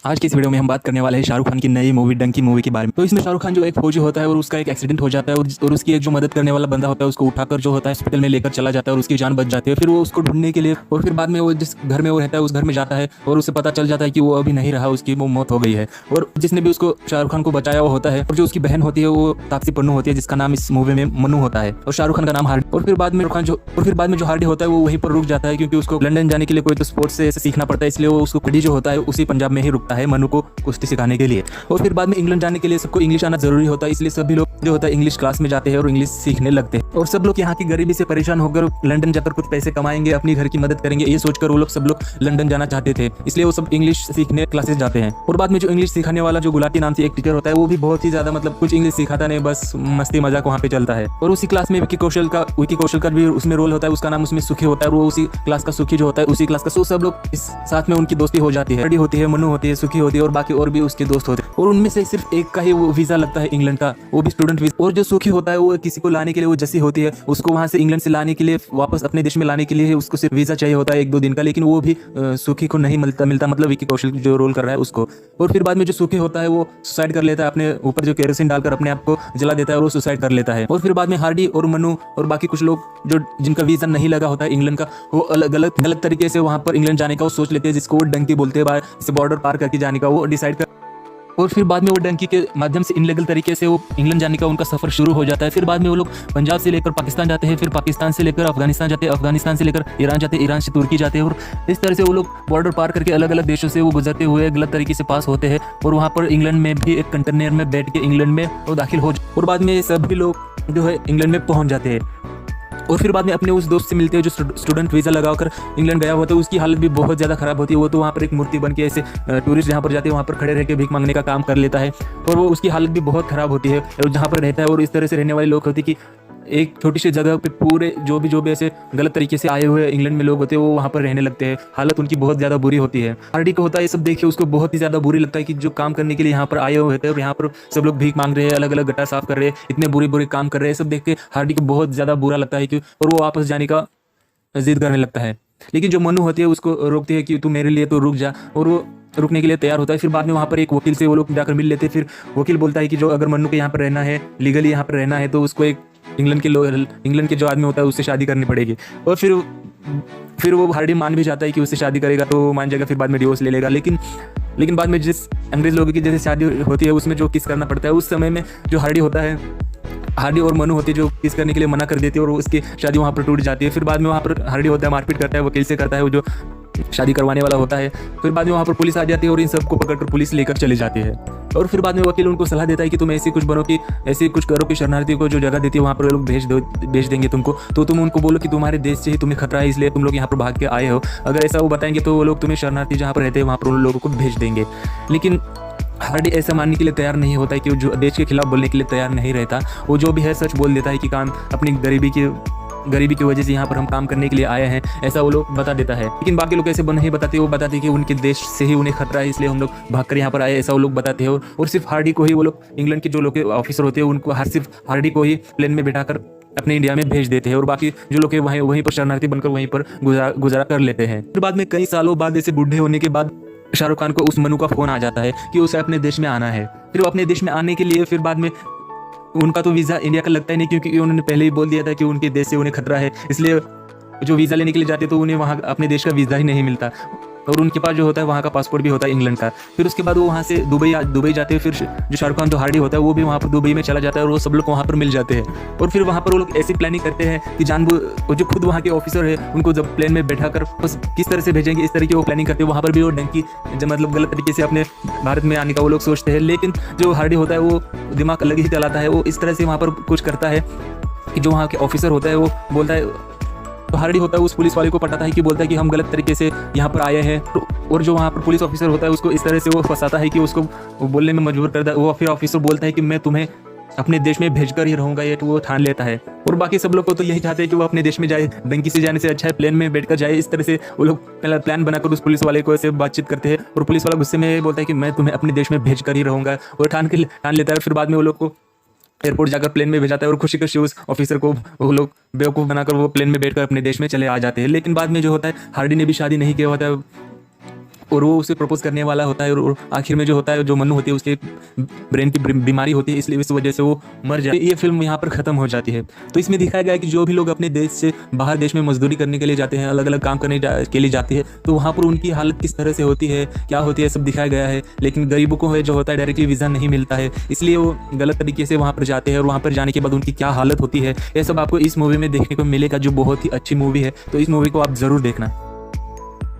आज की इस वीडियो में हम बात करने वाले हैं शाहरुख खान की नई मूवी डंकी मूवी के बारे में। तो इसमें शाहरुख खान जो एक फौजी होता है और उसका एक एक्सीडेंट हो जाता है और उसकी एक जो मदद करने वाला बंदा होता है उसको उठाकर जो होता है हॉस्पिटल में लेकर चला जाता है और उसकी जान बच जाती है। फिर वो उसको ढूंढने के लिए और फिर बाद में वो जिस घर में वो रहता है उस घर में जाता है और उसे पता चल जाता है कि वो अभी नहीं रहा, उसकी वो मौत हो गई है। और जिसने भी उसको शाहरुख खान को बचाया हुआ होता है और जो उसकी बहन होती है वो तापसी पन्नू होती है, जिसका नाम इस मूवी में मनु होता है और शाहरुख खान का नाम हार्डी। और फिर बाद में जो हार्डी होता है वो वहीं पर रुक जाता है क्योंकि उसको लंदन जाने के लिए कोई तो स्पोर्ट्स से सीखना पड़ता है, इसलिए वो उसको कड़ी जो होता है उसी पंजाब में ही रुकता है मनु को कुश्ती सिखाने के लिए। और फिर बाद में इंग्लैंड जाने के लिए सबको इंग्लिश आना जरूरी होता है, इसलिए सभी लोग जो होता है इंग्लिश क्लास में जाते हैं और इंग्लिश सीखने लगते हैं। और सब लोग यहाँ की गरीबी से परेशान होकर लंदन जाकर कुछ पैसे कमाएंगे, अपनी घर की मदद करेंगे, ये सोचकर वो लोग सब लोग लंदन जाना चाहते थे, इसलिए वो सब इंग्लिश सीखने क्लासेस जाते हैं। और बाद में जो इंग्लिश सिखाने वाला जो गुलाटी नाम से एक टीचर होता है वो भी बहुत ही ज्यादा मतलब कुछ इंग्लिश सिखाता नहीं, बस मस्ती मजाक वहाँ पे चलता है। और उसी क्लास में विकी कौशल का भी उसमें रोल होता है, उसका नाम उसमें सुखी होता है और वो उसी क्लास का सुखी जो होता है उसी क्लास का। सब लोग इस साथ में उनकी दोस्ती हो जाती है, रेडी होती है, मनु होती है, सुखी होती है और बाकी और भी उसके दोस्त होते हैं। और उनमें से सिर्फ एक का ही वो वीजा लगता है इंग्लैंड का, वो भी स्टूडेंट वीजा। और जो सुखी होता है वो किसी को लाने के लिए वो जैसी होती है उसको वहां से इंग्लैंड से लाने के लिए वापस अपने देश में लाने के लिए उसको सिर्फ वीजा चाहिए होता है 1-2 दिन का, लेकिन वो भी सुखी को नहीं मिलता मतलब विकी कौशल जो रोल कर रहा है उसको। और फिर बाद में जो सुखी होता है वो सुसाइड कर लेता है, अपने ऊपर जो केरोसिन डालकर अपने आप को जला देता है और वो सुसाइड कर लेता है। और फिर बाद में हार्डी और मनु और बाकी कुछ लोग जो जिनका वीजा नहीं लगा होता है इंग्लैंड का, वो अलग गलत तरीके से वहां पर इंग्लैंड जाने का वो सोच लेते हैं, जिसको वो डंकी बोलते हैं, बॉर्डर पार करके जाने का वो डिसाइड कर। और फिर बाद में वो डंकी के माध्यम से इनलीगल तरीके से वो इंग्लैंड जाने का उनका सफर शुरू हो जाता है। फिर बाद में वो लोग पंजाब से लेकर पाकिस्तान जाते हैं, फिर पाकिस्तान से लेकर अफगानिस्तान जाते हैं, अफगानिस्तान से लेकर ईरान जाते हैं, ईरान से तुर्की जाते हैं। और इस तरह से वो लोग बॉर्डर पार करके अलग अलग देशों से वो गुजरते हुए गलत तरीके से पास होते हैं और वहाँ पर इंग्लैंड में भी एक कंटेनर में बैठ के इंग्लैंड में वो दाखिल हो जाते। और बाद में सभी लोग जो है इंग्लैंड में पहुँच जाते हैं। और फिर बाद में अपने उस दोस्त से मिलते हैं जो स्टूडेंट वीज़ा लगाकर इंग्लैंड गया होता है, उसकी हालत भी बहुत ज़्यादा खराब होती है। वो तो वहाँ पर एक मूर्ति बन के ऐसे टूरिस्ट जहाँ पर जाते हैं वहाँ पर खड़े रह के भीख मांगने का काम कर लेता है और वो उसकी हालत भी बहुत ख़राब होती है और जहाँ पर रहता है। और इस तरह से रहने वाले लोग होते हैं कि एक छोटी सी जगह पे पूरे जो भी ऐसे गलत तरीके से आए हुए इंग्लैंड में लोग होते हैं वो वहाँ पर रहने लगते हैं, हालत उनकी बहुत ज़्यादा बुरी होती है। हार्डी को होता है ये सब देख के उसको बहुत ही ज़्यादा बुरी लगता है कि जो काम करने के लिए यहाँ पर आए हुए होते हैं और यहाँ पर सब लोग भीख मांग रहे हैं, अलग अलग गड्ढा साफ कर रहे हैं, इतने बुरे काम कर रहे हैं, सब देख के हार्डी को बहुत ज़्यादा बुरा लगता है कि और वो वापस जाने का जिद करने लगता है। लेकिन जो मनु होती है उसको रोकती है कि तू मेरे लिए तो रुक जा, और वो रुकने के लिए तैयार होता है। फिर बाद में वहाँ पर एक वकील से वो लोग जाकर मिल लेते हैं। फिर वकील बोलता है कि जो अगर मनु को यहाँ पर रहना है, लीगली यहाँ पर रहना है, तो उसको एक इंग्लैंड के जो आदमी होता है उससे शादी करनी पड़ेगी। और फिर वो हार्डी मान भी जाता है कि उससे शादी करेगा तो मान जाएगा, फिर बाद में डिवोर्स ले लेगा। लेकिन बाद में जिस अंग्रेज लोगों की जैसे शादी होती है उसमें जो किस करना पड़ता है, उस समय में जो हार्डी होता है, हार्डी और मनु होती है जो किस करने के लिए मना कर देती है और उसकी शादी वहाँ पर टूट जाती है। फिर बाद में वहाँ पर हार्डी होता है मारपीट करता है, वकील से करता है वो जो शादी करवाने वाला होता है। फिर बाद में वहाँ पर पुलिस आ जाती है और इन सबको पकड़कर पुलिस लेकर चली जाती है। और फिर बाद में वकील उनको सलाह देता है कि तुम ऐसी कुछ बनो कि ऐसी कुछ करो कि शरणार्थी को जो जगह देती है वहाँ पर लोग भेज देंगे तुमको, तो तुम उनको बोलो कि तुम्हारे देश से ही तुम्हें खतरा है, इसलिए तुम लोग यहाँ पर भाग के आए हो। अगर ऐसा वो बताएंगे तो वो लोग तुम्हें शरणार्थी जहाँ पर रहते हैं वहाँ पर उन लोगों को भेज देंगे। लेकिन हार्डी ऐसा मानने के लिए तैयार नहीं होता है कि वो जो देश के खिलाफ बोलने के लिए तैयार नहीं रहता, वो जो भी है सच बोल देता है कि काम अपनी गरीबी की वजह से यहाँ पर हम काम करने के लिए आए हैं, ऐसा वो लोग बता देता है। लेकिन बाकी लोग ऐसे नहीं बताते, वो बताते कि उनके देश से ही उन्हें खतरा है इसलिए हम लोग भागकर यहाँ पर आए, ऐसा वो लोग बताते हैं। और सिर्फ हार्डी को ही वो लोग इंग्लैंड के जो लोग ऑफिसर होते हैं उनको सिर्फ हार्डी को ही प्लेन में बैठाकर अपने इंडिया में भेज देते हैं और बाकी जो लोग वहीं पर शरणार्थी बनकर वहीं पर गुजारा कर लेते हैं। फिर बाद में कई सालों बाद ऐसे बूढ़े होने के बाद शाहरुख खान को उस मनु का फोन आ जाता है कि उसे अपने देश में आना है। फिर वो अपने देश में आने के लिए फिर बाद में उनका तो वीज़ा इंडिया का लगता ही नहीं, क्योंकि उन्होंने पहले ही बोल दिया था कि उनके देश से उन्हें खतरा है, इसलिए जो वीज़ा लेने के लिए जाते तो उन्हें वहाँ अपने देश का वीज़ा ही नहीं मिलता और उनके पास जो होता है वहाँ का पासपोर्ट भी होता है इंग्लैंड का। फिर उसके बाद वो वहाँ से दुबई जाते हैं। फिर जो शाहरुख खान तो हार्डी होता है वो भी वहाँ पर दुबई में चला जाता है और वो सब लोग वहाँ पर मिल जाते हैं। और फिर वहाँ पर वो लोग ऐसी प्लानिंग करते हैं कि जो खुद वहाँ के ऑफिसर है उनको जब प्लेन में बैठा कर बस किस तरह से भेजेंगे इस तरह की वो प्लानिंग करते हैं। वहाँ पर भी वो डंकी मतलब गलत तरीके से अपने भारत में आने का वो लोग सोचते हैं। लेकिन जो हार्डी होता है वो दिमाग अलग ही चलाता है, वो इस तरह से वहाँ पर कुछ करता है कि जो वहाँ के ऑफिसर होता है वो बोलता है, तो हार्डी होता है उस पुलिस वाले को पटाता है कि बोलता है कि हम गलत तरीके से यहाँ पर आए हैं। और जो वहाँ पर पुलिस ऑफिसर होता है उसको इस तरह से वो फंसाता है कि उसको बोलने में मजबूर करता है। वो फिर ऑफिसर बोलता है कि मैं तुम्हें अपने देश में भेजकर ही रहूँगा, ये तो वो ठान लेता है। और बाकी सब लोग को तो यही चाहते हैं कि वो अपने देश में जाए, डंकी से जाने से अच्छा है प्लेन में बैठकर जाए। इस तरह से वो लोग पहला प्लान बनाकर उस पुलिस वाले को ऐसे बातचीत करते हैं और पुलिस वाला गुस्से में बोलता है कि मैं तुम्हें अपने देश में भेजकर ही रहूँगा, और ठान लेता है। फिर बाद में वो लोग को एयरपोर्ट जाकर प्लेन में भेजाता है और खुशी खुशी उस ऑफिसर को वो लोग बेवकूफ़ बनाकर वो प्लेन में बैठकर अपने देश में चले आ जाते हैं। लेकिन बाद में जो होता है हार्डी ने भी शादी नहीं किया होता है और वो उसे प्रपोज करने वाला होता है और आखिर में जो होता है, जो मन्नू होती है उसके ब्रेन की बीमारी होती है, इसलिए इस वजह से वो मर जाती है। ये फिल्म यहाँ पर ख़त्म हो जाती है। तो इसमें दिखाया गया है कि जो भी लोग अपने देश से बाहर देश में मजदूरी करने के लिए जाते हैं, अलग अलग काम करने के लिए जाते हैं, तो वहाँ पर उनकी हालत किस तरह से होती है, क्या होती है, सब दिखाया गया है। लेकिन गरीबों को जो होता है डायरेक्टली वीज़ा नहीं मिलता है, इसलिए वो गलत तरीके से वहाँ पर जाते हैं और वहाँ पर जाने के बाद उनकी क्या हालत होती है, ये सब आपको इस मूवी में देखने को मिलेगा, जो बहुत ही अच्छी मूवी है। तो इस मूवी को आप ज़रूर देखना।